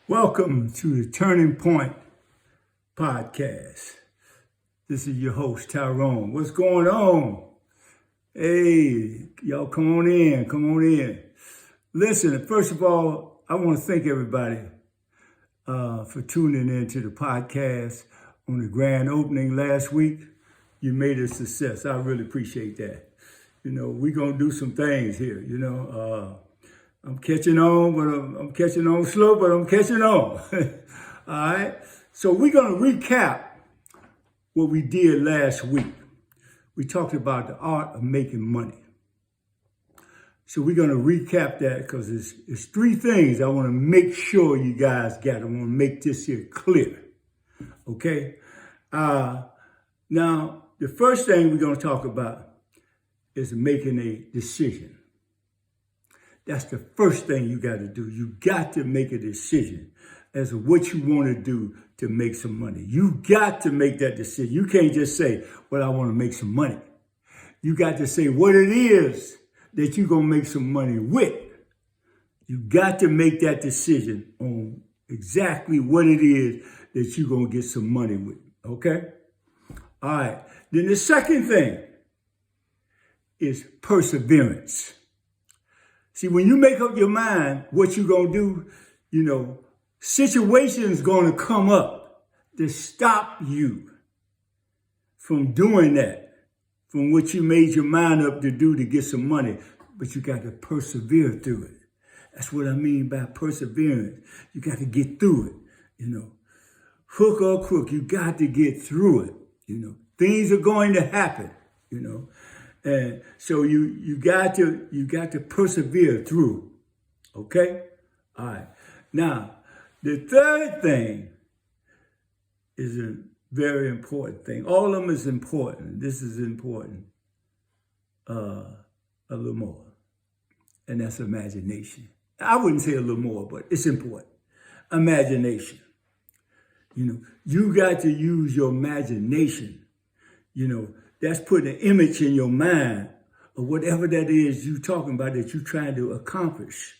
Welcome to the Turning Point Podcast. This is your host, Tyrone. What's going on? Hey, y'all come on in. Listen, first of all, I want to thank everybody for tuning in to the podcast on the grand opening last week. You made it a success. I really appreciate that. We're going to do some things here, I'm catching on, but I'm catching on slow, but I'm catching on. All right. So we're going to recap what we did last week. We talked about the art of making money. So we're going to recap that because it's three things I want to make sure you guys got. I want to make this here clear. Okay. Now, the first thing we're going to talk about is making a decision. That's the first thing you got to do. You got to make a decision as to what you want to do to make some money. You got to make that decision. You can't just say, well, I want to make some money. You got to say what it is that you're going to make some money with. You got to make that decision on exactly what it is that you're going to get some money with. Okay? All right. Then the second thing is perseverance. See, when you make up your mind what you're going to do, situations going to come up to stop you from doing that, from what you made your mind up to do to get some money. But you got to persevere through it. That's what I mean by perseverance. You got to get through it, Hook or crook, you got to get through it, Things are going to happen, And so you got to persevere through. Okay? All right. Now, the third thing is a very important thing. All of them is important. This is important. A little more. And that's imagination. I wouldn't say a little more, but it's important. Imagination. You got to use your imagination. That's putting an image in your mind of whatever that is you're talking about that you're trying to accomplish.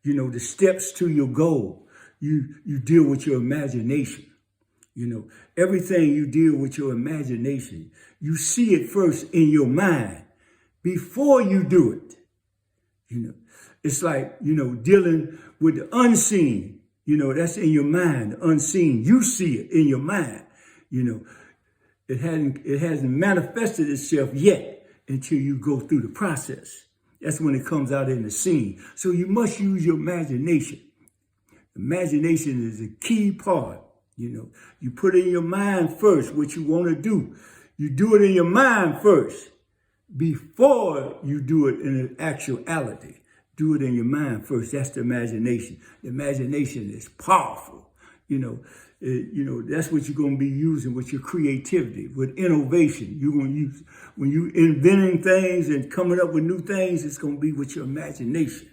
The steps to your goal. You deal with your imagination. Everything you deal with your imagination. You see it first in your mind before you do it. It's like, dealing with the unseen. That's in your mind, the unseen. You see it in your mind. It hasn't manifested itself yet until you go through the process. That's when it comes out in the scene. So you must use your imagination. Imagination is a key part. You put it in your mind first what you want to do. You do it in your mind first before you do it in actuality. Do it in your mind first. That's the imagination. The imagination is powerful. That's what you're going to be using with your creativity, with innovation. You're going to use, when you're inventing things and coming up with new things, it's going to be with your imagination.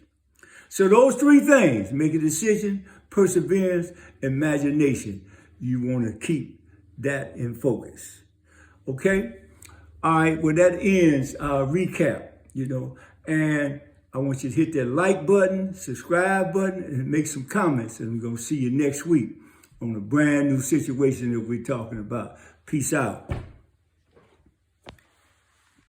So those three things, make a decision, perseverance, imagination. You want to keep that in focus. Okay? All right, well, that ends our recap, and I want you to hit that like button, subscribe button, and make some comments. And we're going to see you next week on a brand new situation that we're talking about. Peace out.